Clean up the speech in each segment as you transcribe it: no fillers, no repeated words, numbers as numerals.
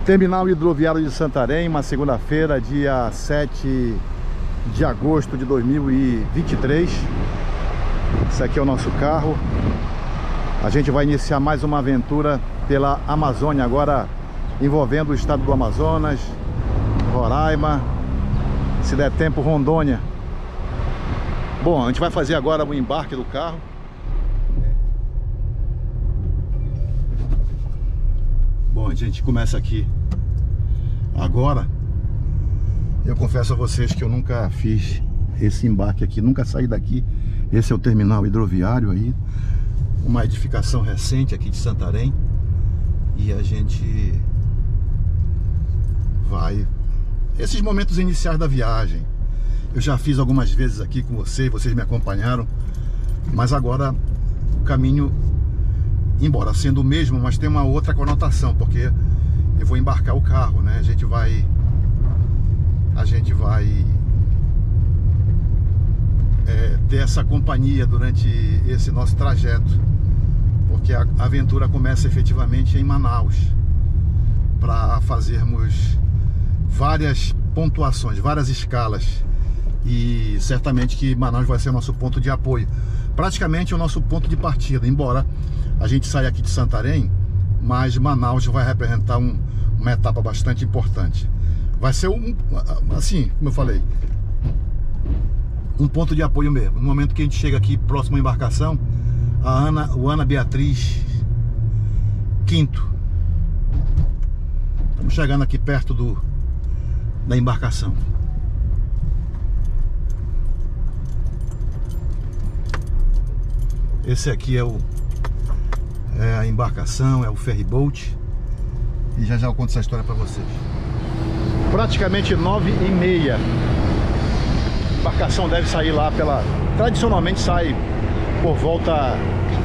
Terminal Hidroviário de Santarém, uma segunda-feira, dia 7 de agosto de 2023. Esse aqui é o nosso carro. A gente vai iniciar mais uma aventura pela Amazônia, agora envolvendo o estado do Amazonas, Roraima, se der tempo, Rondônia. Bom, a gente vai fazer agora o embarque do carro. Bom, a gente começa aqui agora. Eu confesso a vocês que eu nunca fiz esse embarque aqui, nunca saí daqui. Esse é o terminal hidroviário aí, uma edificação recente aqui de Santarém. E a gente vai... Esses momentos iniciais da viagem, eu já fiz algumas vezes aqui com vocês me acompanharam. Mas agora o caminho, embora sendo o mesmo, mas tem uma outra conotação, porque eu vou embarcar o carro, né? A gente vai ter essa companhia durante esse nosso trajeto, porque a aventura começa efetivamente em Manaus, para fazermos várias pontuações, várias escalas, e certamente que Manaus vai ser o nosso ponto de apoio, praticamente o nosso ponto de partida, embora a gente saia aqui de Santarém, mas Manaus vai representar uma etapa bastante importante. Vai ser assim, como eu falei, um ponto de apoio mesmo. No momento que a gente chega aqui próximo à embarcação, o Ana Beatriz Quinto. Estamos chegando aqui perto da embarcação. Esse aqui é a embarcação, é o ferry boat. E já eu conto essa história para vocês. Praticamente 9h30. A embarcação deve sair lá tradicionalmente sai por volta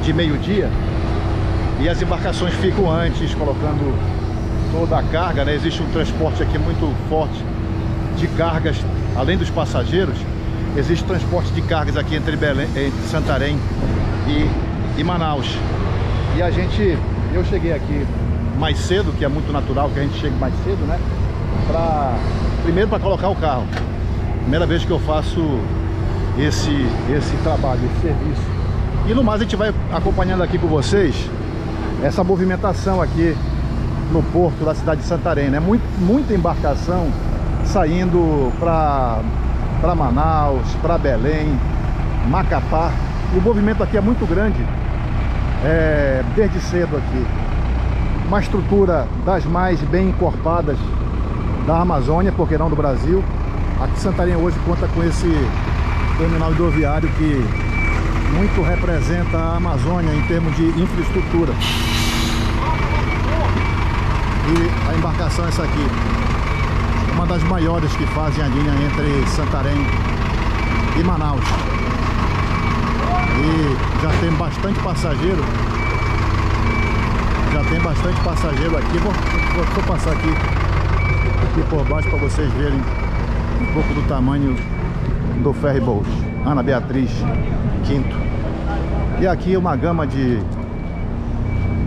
de meio-dia. E as embarcações ficam antes, colocando toda a carga, né? Existe um transporte aqui muito forte de cargas, além dos passageiros. Existe transporte de cargas aqui entre Santarém e Manaus. E eu cheguei aqui mais cedo, que é muito natural que a gente chegue mais cedo, né? Primeiro para colocar o carro. Primeira vez que eu faço esse trabalho, esse serviço. E no mais a gente vai acompanhando aqui com vocês essa movimentação aqui no porto da cidade de Santarém, né? Muita embarcação saindo para Manaus, para Belém, Macapá. O movimento aqui é muito grande, desde cedo aqui. Uma estrutura das mais bem encorpadas da Amazônia, porque não do Brasil. Aqui Santarém hoje conta com esse terminal hidroviário que muito representa a Amazônia em termos de infraestrutura. E a embarcação é essa aqui, uma das maiores que fazem a linha entre Santarém e Manaus. E já tem bastante passageiro. Aqui. Vou passar aqui por baixo para vocês verem um pouco do tamanho do ferry boat Ana Beatriz Quinto. E aqui uma gama de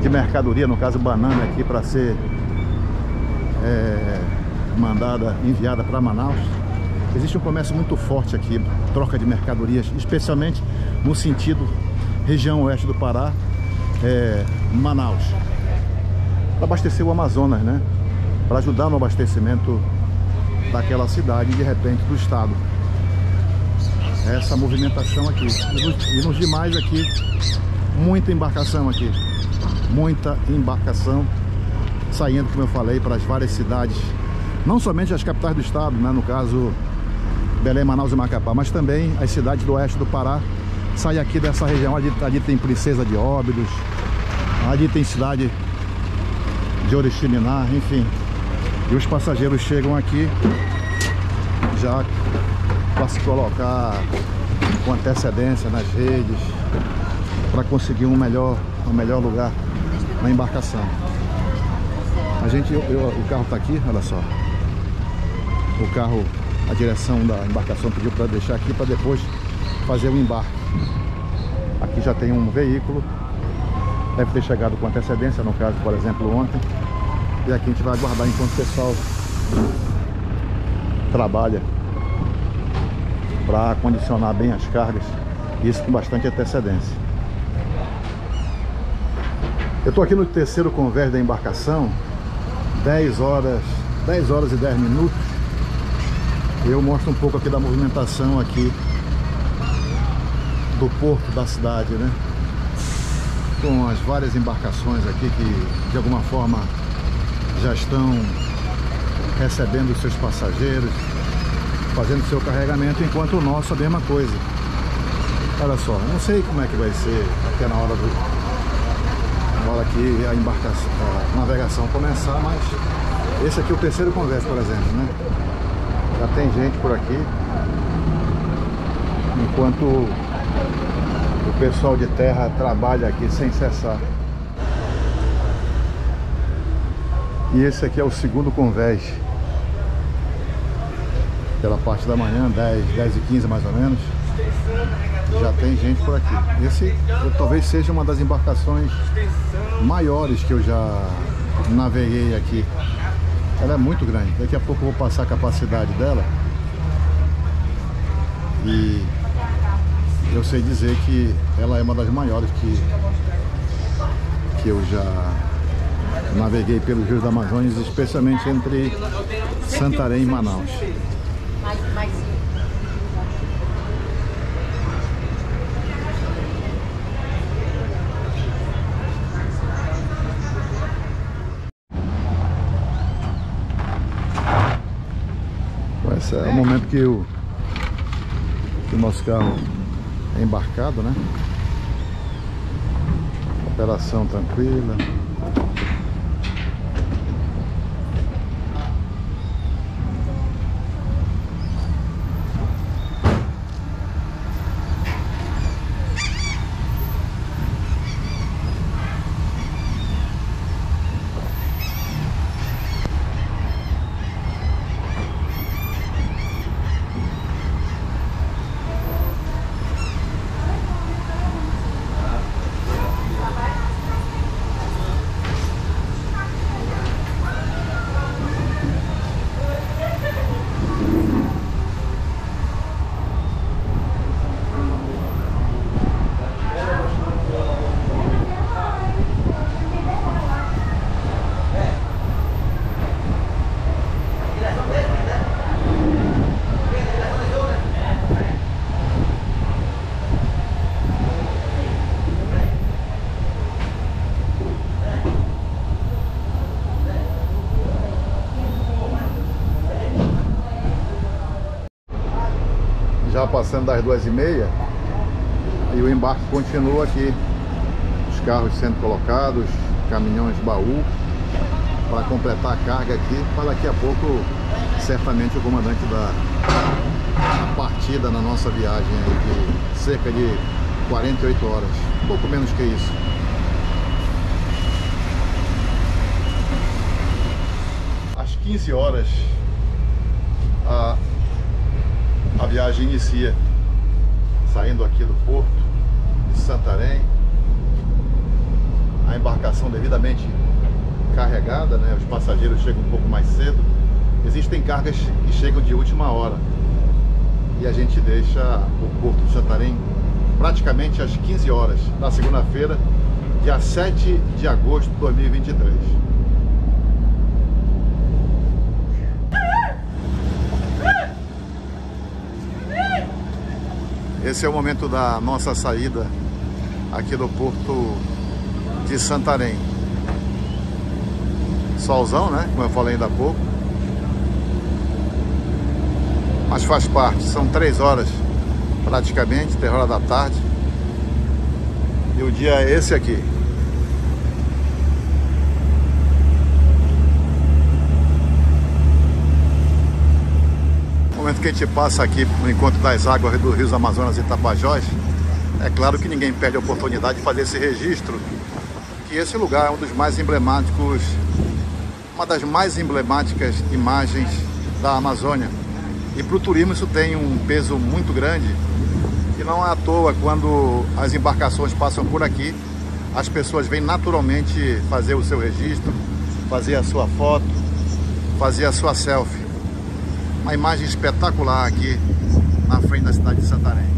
mercadoria, no caso banana aqui, para ser enviada para Manaus. Existe um comércio muito forte aqui, troca de mercadorias, especialmente no sentido região oeste do Pará, Manaus, para abastecer o Amazonas, né? Para ajudar no abastecimento daquela cidade e de repente do estado. Essa movimentação aqui. E nos demais aqui, muita embarcação aqui. Muita embarcação saindo, como eu falei, para as várias cidades. Não somente as capitais do estado, né? No caso Belém, Manaus e Macapá, mas também as cidades do oeste do Pará. Sai aqui dessa região. Ali tem Princesa de Óbidos, ali tem cidade de Oriximiná, enfim. E os passageiros chegam aqui já para se colocar com antecedência nas redes, para conseguir um melhor lugar na embarcação. O carro está aqui, olha só. O carro, a direção da embarcação pediu para deixar aqui para depois fazer o embarque. Aqui já tem um veículo, deve ter chegado com antecedência, no caso, por exemplo, ontem. E aqui a gente vai aguardar enquanto o pessoal trabalha para acondicionar bem as cargas, isso com bastante antecedência. Eu estou aqui no terceiro convés da embarcação, 10 horas e 10 minutos. Eu mostro um pouco aqui da movimentação aqui do porto da cidade, né? Com as várias embarcações aqui que de alguma forma já estão recebendo os seus passageiros, fazendo seu carregamento, enquanto o nosso a mesma coisa. Olha só, não sei como é que vai ser até na hora que a embarcação, a navegação começar, mas esse aqui é o terceiro convés, por exemplo, né? Já tem gente por aqui, enquanto o pessoal de terra trabalha aqui sem cessar. E esse aqui é o segundo convés. Pela parte da manhã, 10h15 mais ou menos, já tem gente por aqui. Esse talvez seja uma das embarcações maiores que eu já naveguei aqui. Ela é muito grande. Daqui a pouco eu vou passar a capacidade dela. E eu sei dizer que ela é uma das maiores que eu já naveguei pelos rios da Amazônia, especialmente entre Santarém e Manaus. Esse é o momento que o nosso carro é embarcado, né? Operação tranquila. Já passando das 2h30 e o embarque continua aqui, os carros sendo colocados, caminhões baú para completar a carga aqui, para daqui a pouco certamente o comandante da partida na nossa viagem aí de cerca de 48 horas, um pouco menos que isso. Às 15 horas a viagem inicia, saindo aqui do porto de Santarém, a embarcação devidamente carregada, né? Os passageiros chegam um pouco mais cedo. Existem cargas que chegam de última hora e a gente deixa o porto de Santarém praticamente às 15 horas na segunda-feira, dia 7 de agosto de 2023. Esse é o momento da nossa saída aqui do porto de Santarém. Solzão, né? Como eu falei ainda há pouco. Mas faz parte, são 3 horas praticamente, 3 horas da tarde. E o dia é esse aqui. No momento que a gente passa aqui no encontro das águas do Rio Amazonas e Tapajós, é claro que ninguém perde a oportunidade de fazer esse registro, que esse lugar é um dos mais emblemáticos, uma das mais emblemáticas imagens da Amazônia. E para o turismo isso tem um peso muito grande, e não é à toa quando as embarcações passam por aqui, as pessoas vêm naturalmente fazer o seu registro, fazer a sua foto, fazer a sua selfie. Uma imagem espetacular aqui na frente da cidade de Santarém.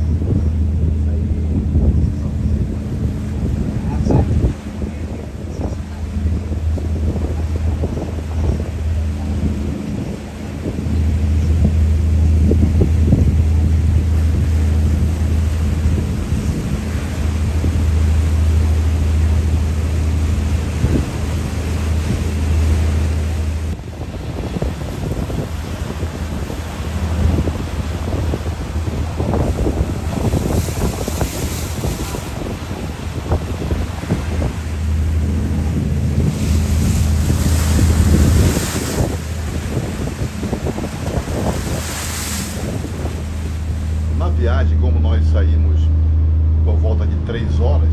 Viagem, como nós saímos por volta de 3 horas,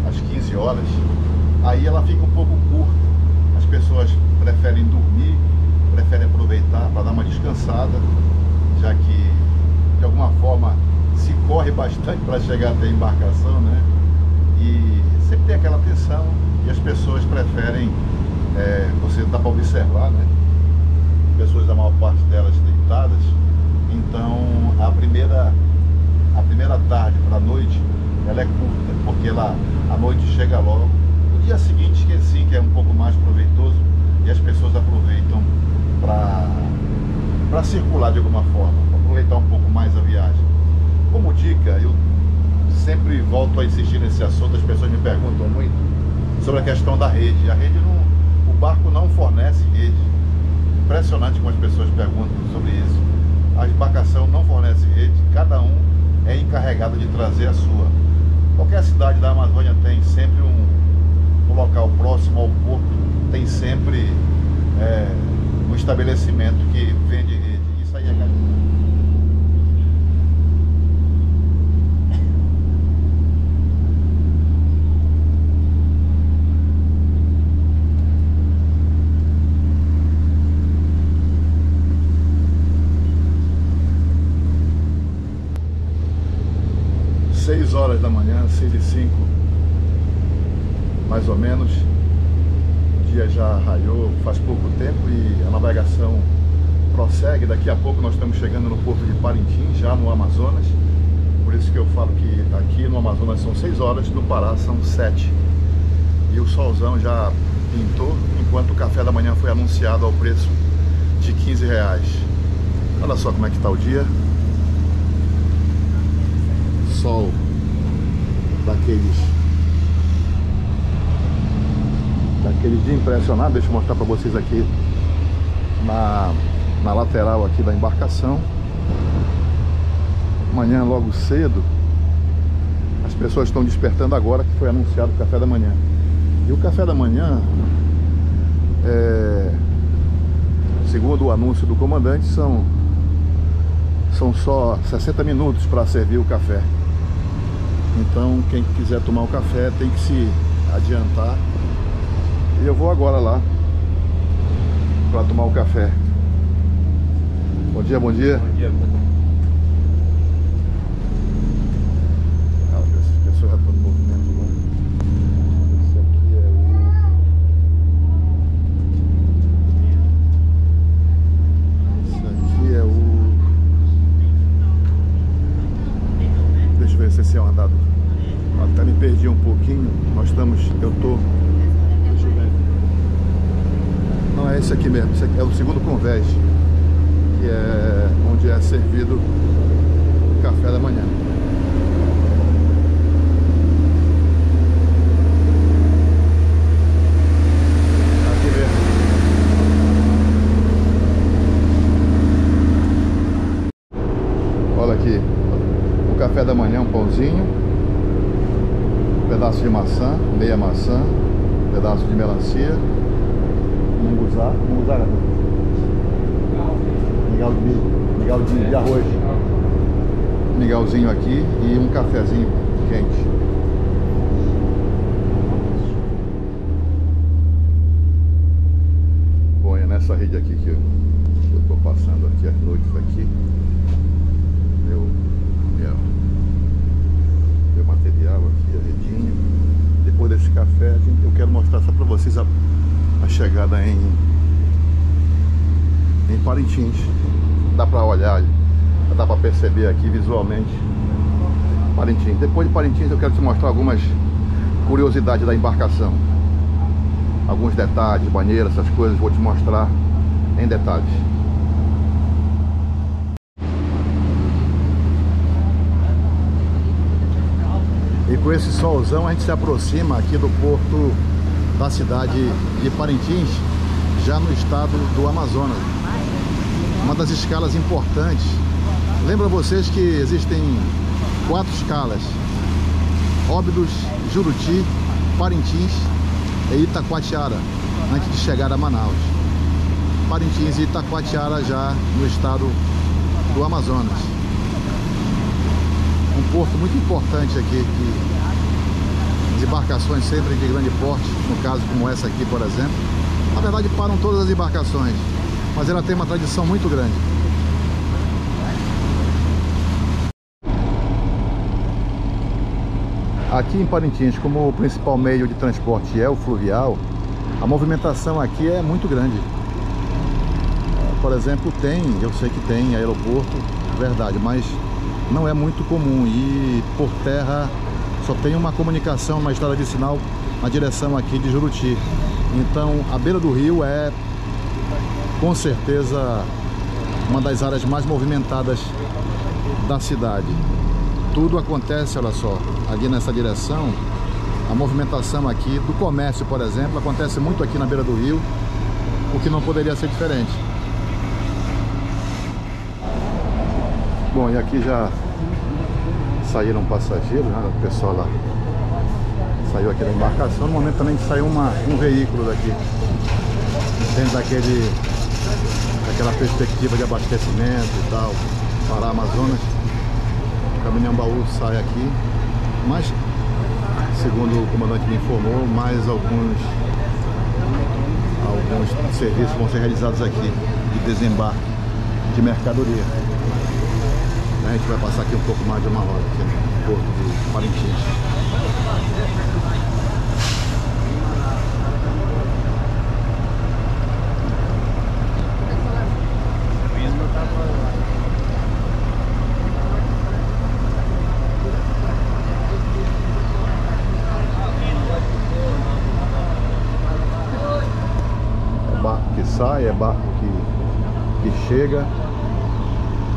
às 15 horas, aí ela fica um pouco curta. As pessoas preferem dormir, preferem aproveitar para dar uma descansada, já que de alguma forma se corre bastante para chegar até a embarcação, né? E sempre tem aquela tensão e as pessoas preferem, você dá para observar, né? Pessoas, a maior parte delas deitadas. Então a primeira tarde para a noite ela é curta, porque a noite chega logo. O dia seguinte que sim, que é um pouco mais proveitoso e as pessoas aproveitam para circular de alguma forma, para aproveitar um pouco mais a viagem. Como dica, eu sempre volto a insistir nesse assunto. As pessoas me perguntam muito sobre a questão da rede. A rede não, o barco não fornece rede. Impressionante como as pessoas perguntam sobre isso. A embarcação não fornece rede, cada um é encarregado de trazer a sua. Qualquer cidade da Amazônia tem sempre um local próximo ao porto, tem sempre um estabelecimento que vende rede. Isso aí é 6 horas da manhã, 6h05, mais ou menos. O dia já raiou faz pouco tempo e a navegação prossegue. Daqui a pouco nós estamos chegando no porto de Parintins, já no Amazonas. Por isso que eu falo que aqui no Amazonas são 6 horas, no Pará são 7. E o solzão já pintou, enquanto o café da manhã foi anunciado ao preço de R$15. Olha só como é que está o dia. Sol daqueles de impressionar. Deixa eu mostrar para vocês aqui na lateral aqui da embarcação. Amanhã logo cedo as pessoas estão despertando agora que foi anunciado o café da manhã. E o café da manhã, segundo o anúncio do comandante, são só 60 minutos para servir o café. Então quem quiser tomar o café tem que se adiantar. E eu vou agora lá para tomar o café. Bom dia, bom dia. Bom dia. As pessoas já estão no movimento lá. Esse aqui é Deixa eu ver se esse é o andado. Até me perdi um pouquinho. Deixa eu ver. Não, é esse aqui mesmo. Esse aqui é o segundo convés, que é onde é servido o café da manhã. Aqui mesmo. Olha aqui. O café da manhã, um pãozinho, um pedaço de maçã, meia maçã, um pedaço de melancia, munguzá, mingau de arroz, mingauzinho aqui e um cafezinho quente. Bom, é nessa rede aqui que eu tô passando aqui as noites aqui. Meu material aqui, a redinha. Depois desse café, eu quero mostrar só para vocês a a chegada em Parintins. Dá para olhar, dá para perceber aqui visualmente Parintins. Depois de Parintins eu quero te mostrar algumas curiosidades da embarcação, alguns detalhes, banheiro, essas coisas, vou te mostrar em detalhes. E com esse solzão a gente se aproxima aqui do porto da cidade de Parintins, já no estado do Amazonas. Uma das escalas importantes. Lembra vocês que existem 4 escalas: Óbidos, Juruti, Parintins e Itacoatiara, antes de chegar a Manaus. Parintins e Itacoatiara já no estado do Amazonas. Um porto muito importante aqui, que as embarcações sempre de grande porte, no caso como essa aqui, por exemplo, na verdade param todas as embarcações, mas ela tem uma tradição muito grande. Aqui em Parintins, como o principal meio de transporte é o fluvial, a movimentação aqui é muito grande. Por exemplo, eu sei que tem aeroporto, verdade, mas não é muito comum, e por terra só tem uma comunicação, uma estrada de sinal na direção aqui de Juruti. Então a beira do rio é com certeza uma das áreas mais movimentadas da cidade. Tudo acontece, olha só, ali nessa direção. A movimentação aqui do comércio, por exemplo, acontece muito aqui na beira do rio, o que não poderia ser diferente. Bom, e aqui já saíram passageiros, né? O pessoal lá saiu aqui da embarcação. No momento também saiu um veículo daqui, dentro daquela perspectiva de abastecimento e tal, para a Amazonas. O caminhão baú sai aqui, mas segundo o comandante me informou, mais alguns serviços vão ser realizados aqui de desembarque de mercadoria. A gente vai passar aqui um pouco mais de uma hora aqui no porto de Parintins. É barco que sai, é barco que chega.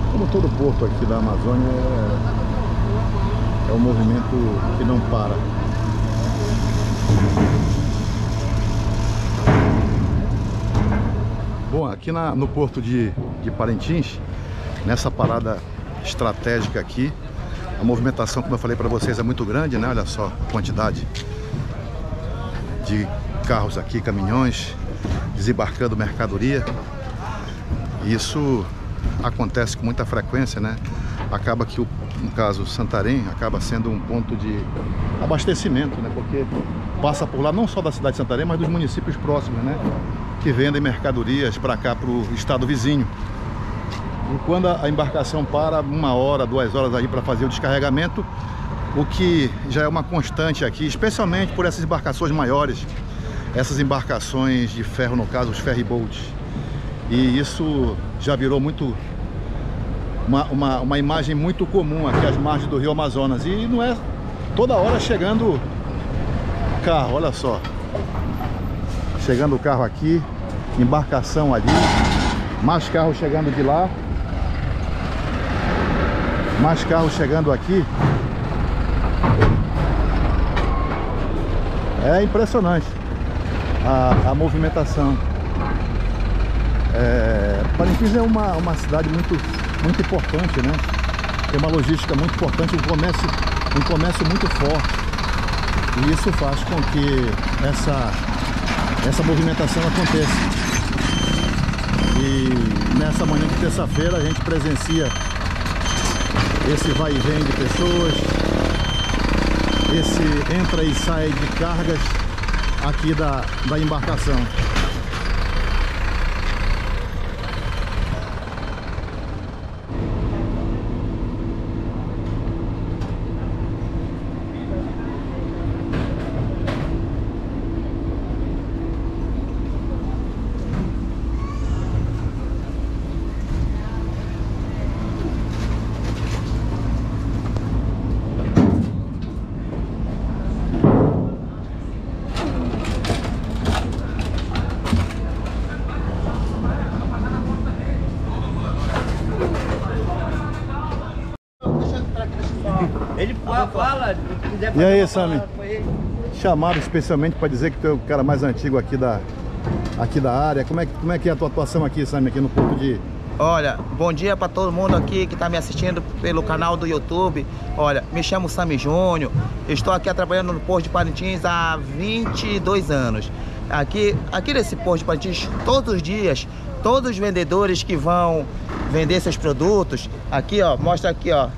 Como todo porto aqui da Amazônia, é um movimento que não para. Bom, aqui no porto de Parintins, nessa parada estratégica aqui, a movimentação, como eu falei para vocês, é muito grande, né? Olha só a quantidade de carros aqui, caminhões, desembarcando mercadoria. Isso acontece com muita frequência, né? Acaba que, no caso Santarém, acaba sendo um ponto de abastecimento, né? Porque passa por lá não só da cidade de Santarém, mas dos municípios próximos, né? Que vendem mercadorias para cá, para o estado vizinho. E quando a embarcação para 1 hora, 2 horas aí para fazer o descarregamento, o que já é uma constante aqui, especialmente por essas embarcações maiores, essas embarcações de ferro, no caso os ferryboats. E isso já virou muito uma imagem muito comum aqui às margens do rio Amazonas. E não é toda hora chegando carro, olha só. Chegando o carro aqui, embarcação ali, mais carro chegando de lá, mais carro chegando aqui. É impressionante a movimentação. Parintins é uma cidade muito importante, né? Tem uma logística muito importante, um comércio muito forte. E isso faz com que essa movimentação aconteça. E nessa manhã de terça-feira a gente presencia esse vai e vem de pessoas, esse entra e sai de cargas aqui da embarcação. E aí, Sami? Chamado especialmente para dizer que tu é o cara mais antigo aqui da área. Como é que é a tua atuação aqui, Sami, aqui no Porto de... Olha, bom dia para todo mundo aqui que está me assistindo pelo canal do YouTube. Olha, me chamo Sami Júnior, estou aqui trabalhando no Porto de Parintins há 22 anos. Aqui nesse Porto de Parintins, todos os dias, todos os vendedores que vão vender seus produtos, aqui ó, mostra aqui ó,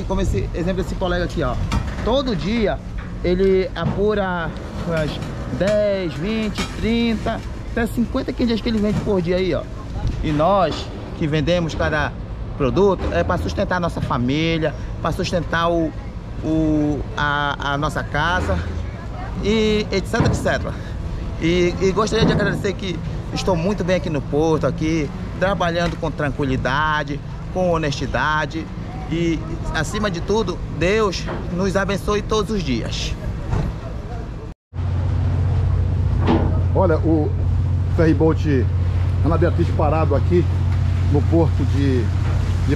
como esse exemplo desse colega aqui ó, todo dia ele apura umas 10, 20, 30, até 50 quintais que ele vende por dia aí ó. E nós que vendemos cada produto é para sustentar a nossa família, para sustentar a nossa casa e etc, etc. E gostaria de agradecer que estou muito bem aqui no Porto, aqui trabalhando com tranquilidade, com honestidade e acima de tudo, Deus nos abençoe todos os dias. Olha, o ferryboat Ana Beatriz parado aqui no Porto de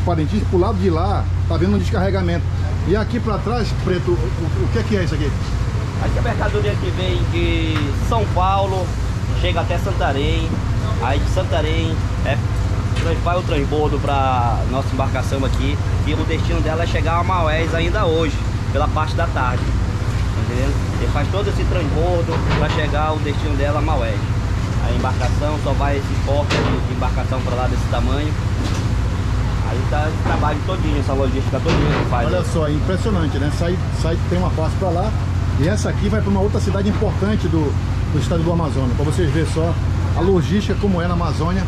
Parintins, pro lado de lá tá vendo um descarregamento. E aqui para trás, Preto, o que é isso aqui? Aqui a mercadoria que vem de São Paulo, chega até Santarém. Aí de Santarém vai o transbordo para nossa embarcação aqui, e o destino dela é chegar a Maués ainda hoje, pela parte da tarde, entendeu? Ele faz todo esse transbordo para chegar ao destino dela a Maués. A embarcação só vai esse porte de embarcação para lá desse tamanho. Aí tá esse trabalho todinho, essa logística todinha que faz. Olha só, impressionante, né? Sai tem uma parte para lá e essa aqui vai para uma outra cidade importante do estado do Amazonas. Para vocês verem só a logística como é na Amazônia,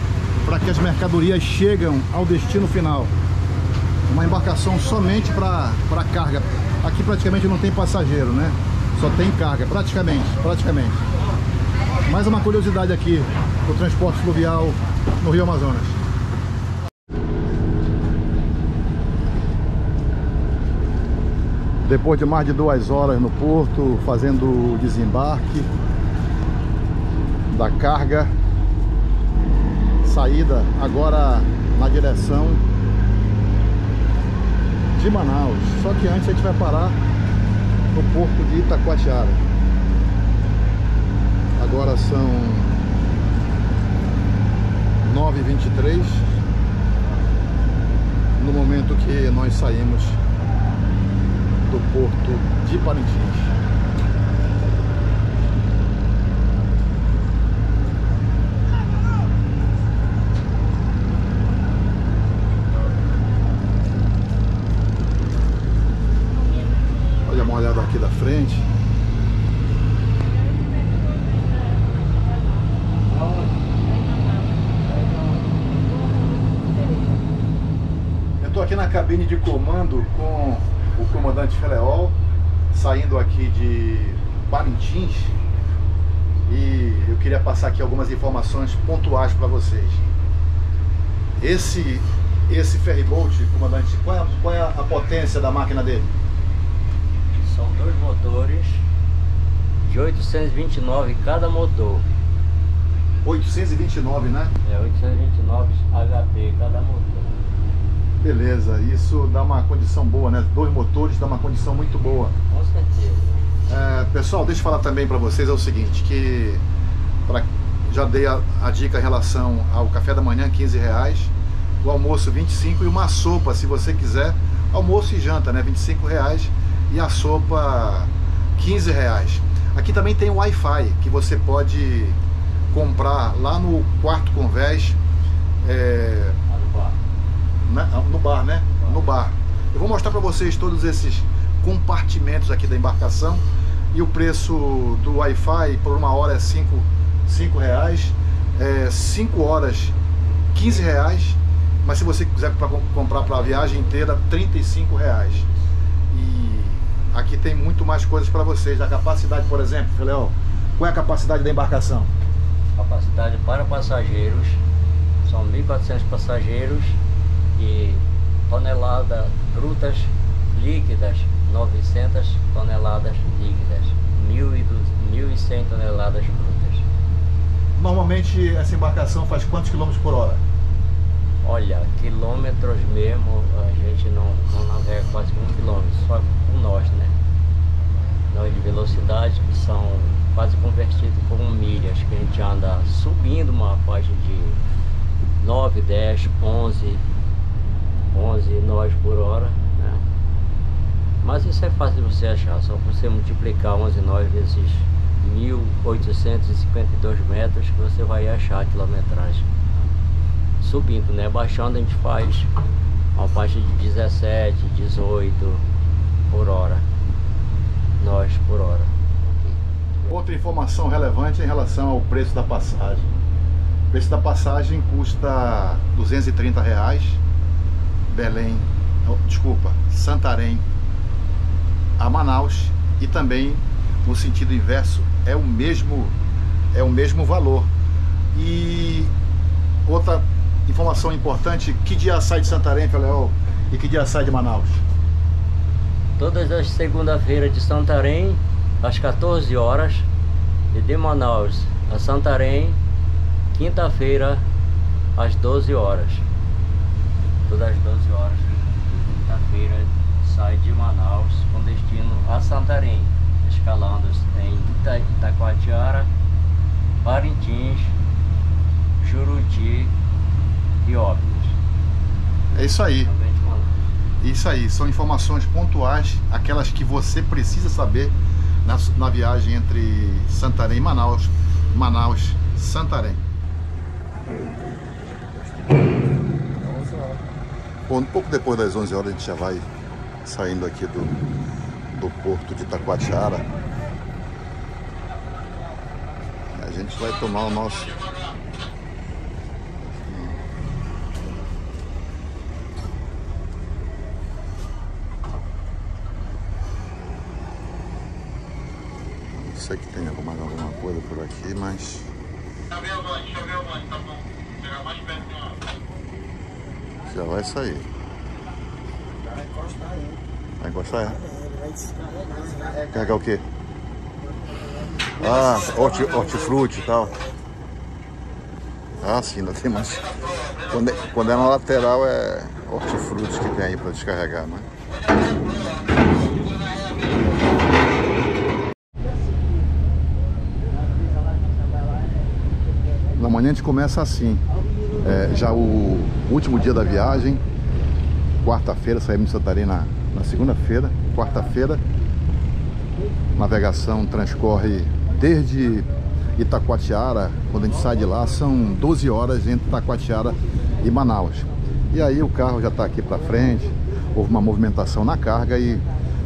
para que as mercadorias chegam ao destino final. Uma embarcação somente para carga. Aqui praticamente não tem passageiro, né? Só tem carga, praticamente. Mais uma curiosidade aqui do transporte fluvial no Rio Amazonas. Depois de mais de 2 horas no porto, fazendo o desembarque da carga, saída agora na direção de Manaus. Só que antes a gente vai parar no porto de Itacoatiara. Agora são 9h23, no momento que nós saímos do Porto de Parintins. Olha uma olhada aqui da frente. Eu estou aqui na cabine de comando com o comandante Feleol, saindo aqui de Parintins, e eu queria passar aqui algumas informações pontuais para vocês. Esse ferryboat, comandante, qual é a potência da máquina dele? São 2 motores de 829 cada motor. 829, né? É 829 HP cada motor. Beleza, isso dá uma condição boa, né? 2 motores dá uma condição muito boa. Com certeza. Pessoal, deixa eu falar também para vocês é o seguinte, que já dei a dica em relação ao café da manhã, R$15, o almoço R$25 e uma sopa, se você quiser, almoço e janta, né? R$25 e a sopa R$15. Aqui também tem o Wi-Fi que você pode comprar lá no Quarto Convés, no bar, né? No bar. Eu vou mostrar para vocês todos esses compartimentos aqui da embarcação e o preço do Wi-Fi por 1 hora é R$5, 5 horas R$15, mas se você quiser comprar para a viagem inteira R$35. E aqui tem muito mais coisas para vocês. A capacidade, por exemplo, Feleol, qual é a capacidade da embarcação? Capacidade para passageiros são 1.400 passageiros e tonelada brutas líquidas 900 toneladas líquidas, 1.100 toneladas brutas. Normalmente essa embarcação faz quantos quilômetros por hora? Olha, quilômetros mesmo, a gente não navega quase 1 quilômetro, só com nós, né? de velocidade, que são quase convertidos como milhas, que a gente anda subindo uma faixa de 9, 10, 11 nós por hora, né? Mas isso é fácil de você achar, só você multiplicar 11 nós vezes 1.852 metros que você vai achar a quilometragem. Subindo, né? Baixando a gente faz uma faixa de 17, 18 por hora, nós por hora. Outra informação relevante em relação ao preço da passagem. O preço da passagem custa R$230, Santarém a Manaus, e também no sentido inverso é o mesmo valor. E outra informação importante: que dia sai de Santarém, Feleol, e que dia sai de Manaus? Todas as segunda-feiras de Santarém às 14 horas e de Manaus a Santarém quinta-feira às 12 horas. Todas as 12 horas quinta-feira sai de Manaus com destino a Santarém, escalando em Itacoatiara, Parintins, Juruti e Óbidos. É isso aí. Isso aí, são informações pontuais, aquelas que você precisa saber na viagem entre Santarém e Manaus, Santarém. Bom, um pouco depois das 11 horas a gente já vai saindo aqui do porto de Itacoatiara. A gente vai tomar o nosso... Não sei que tem alguma coisa por aqui, mas... Deixa eu ver o banho, tá bom. Chegar mais perto de uma... Já vai sair. Vai encostar aí. Vai encostar, é? Ele vai descarregar. Carregar o quê? Ah, hortifruti e tal. Ah, sim, ainda tem mais. Quando é na lateral é hortifruti que tem aí para descarregar, né? Na manhã a gente começa assim. Já o último dia da viagem, quarta-feira, saímos de Santarém na segunda-feira. Quarta-feira, navegação transcorre desde Itacoatiara. Quando a gente sai de lá, são 12 horas entre Itacoatiara e Manaus. E aí o carro já está aqui para frente, houve uma movimentação na carga e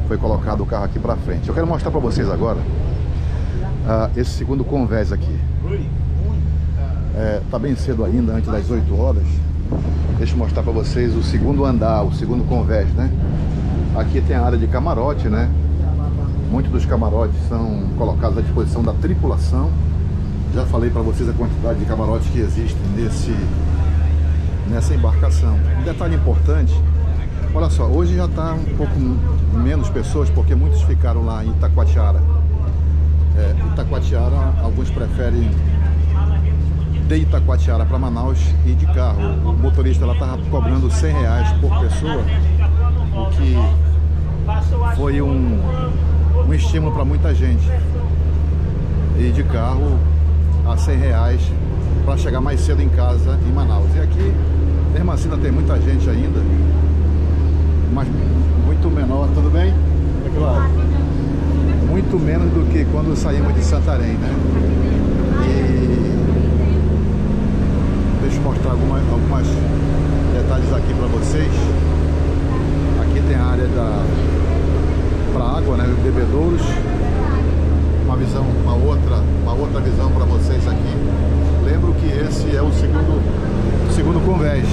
foi colocado o carro aqui para frente. Eu quero mostrar para vocês agora esse segundo convés aqui. Tá bem cedo ainda, antes das 8 horas. Deixa eu mostrar para vocês o segundo andar, o segundo convés, né? Aqui tem a área de camarote, né? Muitos dos camarotes são colocados à disposição da tripulação. Já falei para vocês a quantidade de camarotes que existem nessa embarcação. Um detalhe importante: olha só, hoje já está um pouco menos pessoas, porque muitos ficaram lá em Itacoatiara. Itacoatiara, alguns preferem de Itacoatiara para Manaus e de carro. O motorista lá estava cobrando R$100 por pessoa, o que foi um estímulo para muita gente. E de carro a R$100 para chegar mais cedo em casa em Manaus. E aqui, mesmo assim, ainda tem muita gente ainda, mas muito menor. Tudo bem? É claro. Muito menos do que quando saímos de Santarém, né? Deixa eu mostrar algumas detalhes aqui para vocês. Aqui tem a área para água, né, bebedouros. Uma outra visão para vocês aqui. Lembro que esse é o segundo convés.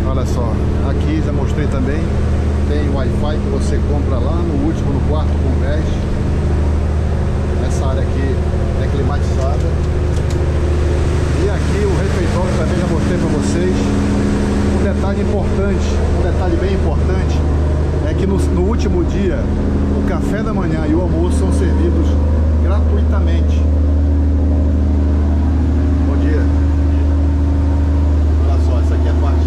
Olha só, aqui já mostrei também. Tem o Wi-Fi que você compra lá no quarto convés. Essa área aqui é climatizada. E aqui o refeitório também já mostrei para vocês. Um detalhe importante, um detalhe bem importante, é que no último dia, o café da manhã e o almoço são servidos gratuitamente. Bom dia. Olha só, essa aqui é a parte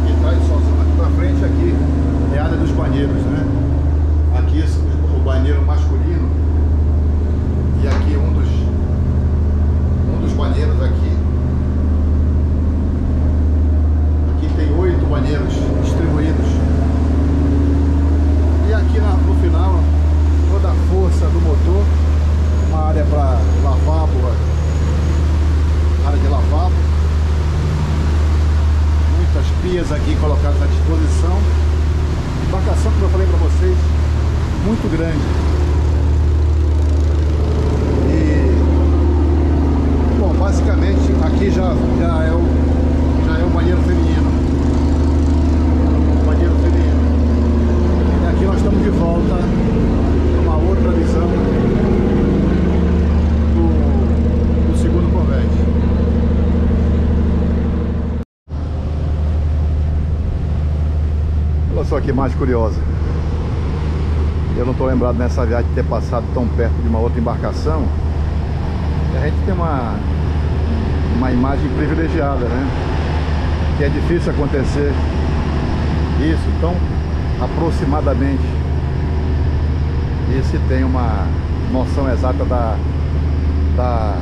que traz o solzão aqui para frente. Aqui é a área dos banheiros, né? Aqui o banheiro masculino Olha só que mais curiosa. Eu não estou lembrado nessa viagem de ter passado tão perto de uma outra embarcação. A gente tem uma imagem privilegiada, né? Que é difícil acontecer isso tão aproximadamente. E se tem uma noção exata da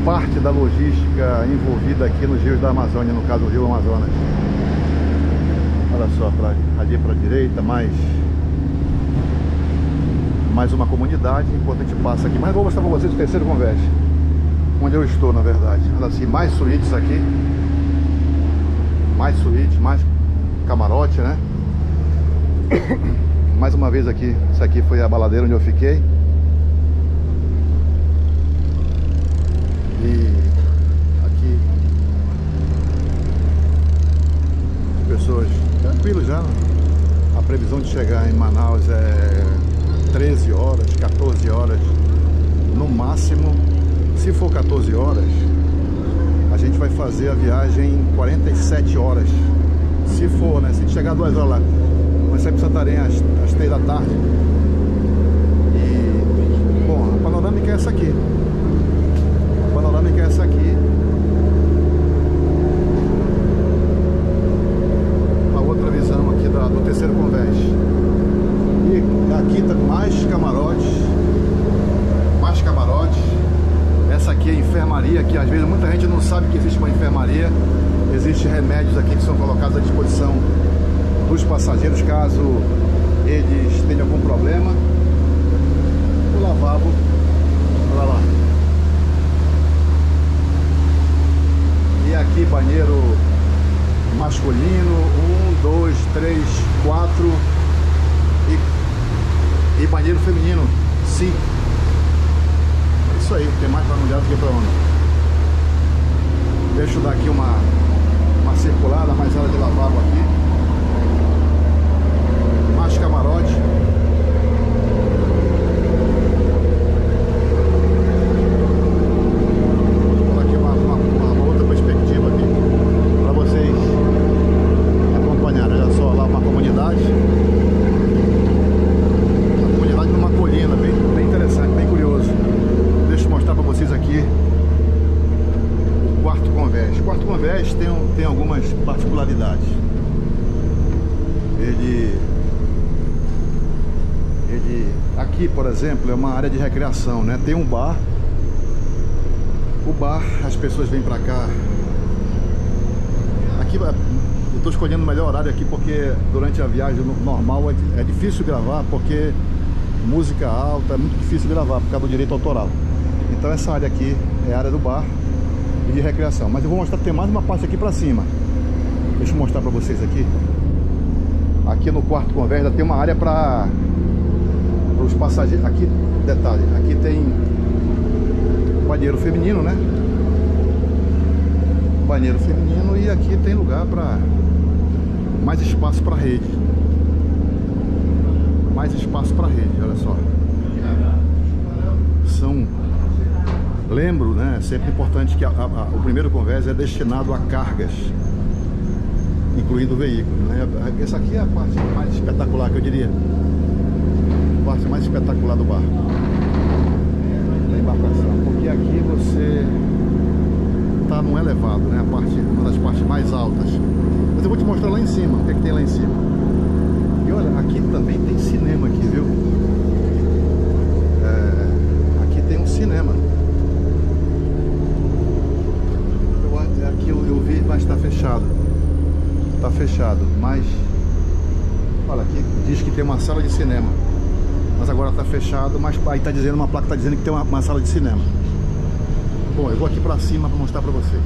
parte da logística envolvida aqui nos rios da Amazônia, no caso o Rio Amazonas. Olha só, ali para a direita, mais uma comunidade, enquanto a gente passa aqui. Mas vou mostrar para vocês o terceiro convés, onde eu estou, na verdade. Olha assim, mais suítes aqui. Mais suítes, mais camarote, né? Mais uma vez aqui, isso aqui foi a baladeira onde eu fiquei. E aqui as pessoas tranquilos já. A previsão de chegar em Manaus é 13 horas, 14 horas no máximo. Se for 14 horas, a gente vai fazer a viagem em 47 horas. Se for, né? Se a gente chegar 2 horas lá, vai sair para Santarém às 3 da tarde. E, bom, a panorâmica é essa aqui. A panorâmica é essa aqui. Uma outra visão aqui do terceiro convés. E aqui tá mais camarotes. Mais camarotes. Essa aqui é a enfermaria, que às vezes muita gente não sabe que existe uma enfermaria. Existem remédios aqui que são colocados à disposição dos passageiros caso eles tenham algum problema. O lavabo, olha lá. E aqui banheiro masculino, 1, 2, 3, 4 e banheiro feminino, 5. É isso aí, tem mais para mulher do que para homem. Deixa eu dar aqui uma circulada, mais área de lavabo aqui. Mais camarote. Vou dar aqui uma outra perspectiva aqui para vocês acompanharem. Olha só, lá uma comunidade. Uma comunidade numa colina, bem interessante, bem curioso. Deixa eu mostrar para vocês aqui o quarto convés. O quarto convés tem algumas particularidades. Aqui, por exemplo, é uma área de recreação, né? Tem um bar. O bar, as pessoas vêm pra cá. Aqui, eu tô escolhendo o melhor horário aqui porque durante a viagem normal é difícil gravar, porque música alta é muito difícil gravar por causa do direito autoral. Então essa área aqui é a área do bar e de recreação. Mas eu vou mostrar que tem mais uma parte aqui pra cima. Deixa eu mostrar pra vocês aqui. Aqui no quarto convés tem uma área para os passageiros. Aqui, detalhe, aqui tem banheiro feminino, né? Banheiro feminino, e aqui tem lugar para mais espaço para rede. Mais espaço para rede, olha só. Lembro, né? É sempre importante que o primeiro convés é destinado a cargas, incluindo o veículo, né? Essa aqui é a parte mais espetacular, que eu diria. A parte mais espetacular do barco, da embarcação, porque aqui você está num elevado, né? Uma das partes mais altas. Mas eu vou te mostrar lá em cima, o que é que tem lá em cima. E olha, aqui também tem cinema aqui, viu? Aqui tem um cinema. Aqui eu vi, mas está fechado. Tá fechado, mas olha, aqui diz que tem uma sala de cinema, mas agora tá fechado. Mas aí tá dizendo, uma placa tá dizendo que tem uma sala de cinema. Bom, eu vou aqui pra cima para mostrar pra vocês.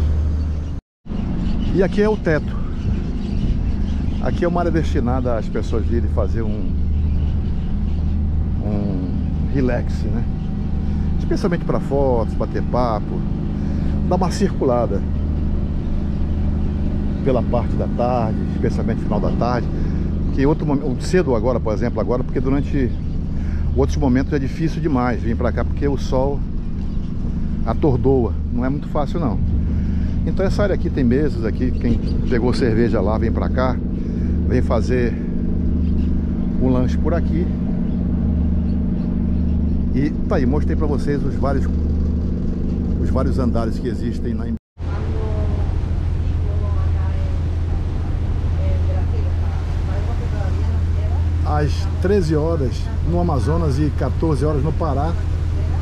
E aqui é o teto. Aqui é uma área destinada às pessoas virem fazer um relax, né? Especialmente para fotos, bater papo, dar uma circulada pela parte da tarde, especialmente no final da tarde. Que outro momento, cedo agora, por exemplo, agora, porque durante outros momentos é difícil demais vir para cá, porque o sol atordoa, não é muito fácil não. Então essa área aqui tem mesas aqui, quem pegou cerveja lá vem pra cá, vem fazer um lanche por aqui. E tá aí, mostrei pra vocês os vários andares que existem na às 13 horas no Amazonas e 14 horas no Pará,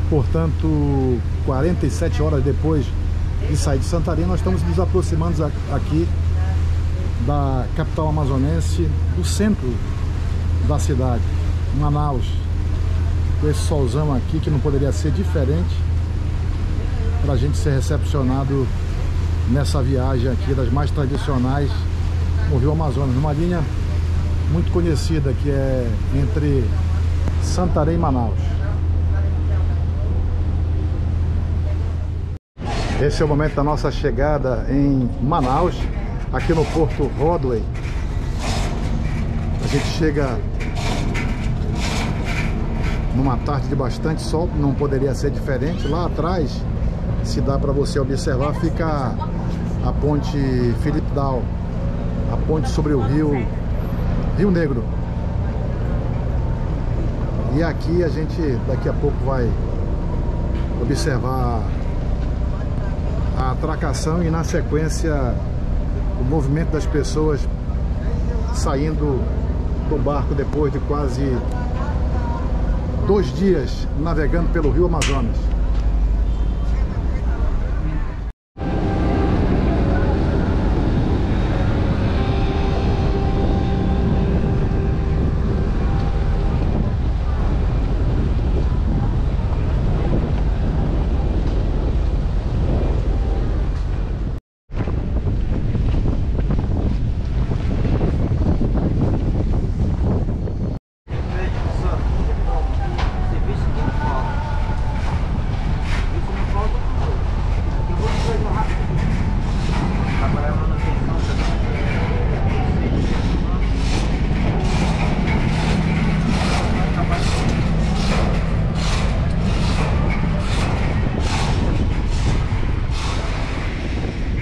portanto 47 horas depois de sair de Santarém, nós estamos nos aproximando aqui da capital amazonense, do centro da cidade, Manaus, com esse solzão aqui que não poderia ser diferente para a gente ser recepcionado nessa viagem aqui das mais tradicionais no Rio Amazonas, numa linha muito conhecida que é entre Santarém e Manaus. Esse é o momento da nossa chegada em Manaus, aqui no Porto Rodway. A gente chega numa tarde de bastante sol, não poderia ser diferente. Lá atrás, se dá para você observar, fica a ponte Felipe Dal, a ponte sobre o Rio Negro. E aqui a gente daqui a pouco vai observar a atracação e na sequência o movimento das pessoas saindo do barco depois de quase 2 dias navegando pelo Rio Amazonas.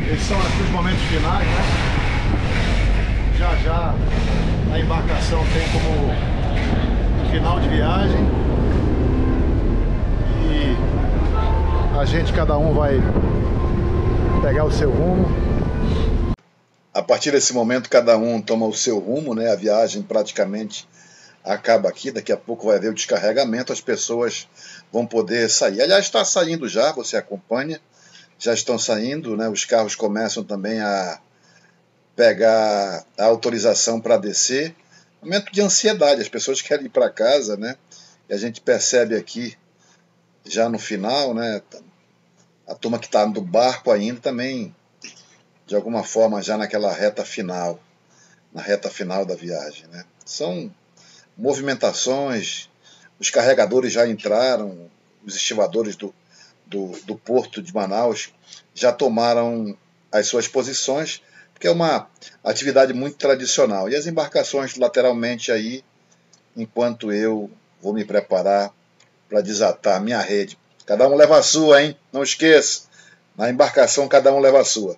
Esses são aqui os momentos finais, né? Já a embarcação tem como final de viagem e a gente, cada um vai pegar o seu rumo. A partir desse momento, cada um toma o seu rumo, né? A viagem praticamente acaba aqui. Daqui a pouco vai haver o descarregamento, as pessoas vão poder sair. Aliás, está saindo já, você acompanha. Já estão saindo, né? Os carros começam também a pegar a autorização para descer. Momento de ansiedade, as pessoas querem ir para casa, né? E a gente percebe aqui, já no final, né? A turma que está no barco ainda também, de alguma forma, já naquela reta final, na reta final da viagem, né? São movimentações, os carregadores já entraram, os estivadores do Porto de Manaus já tomaram as suas posições, porque é uma atividade muito tradicional. E as embarcações lateralmente aí, enquanto eu vou me preparar para desatar a minha rede. Cada um leva a sua, hein? Não esqueça, na embarcação cada um leva a sua.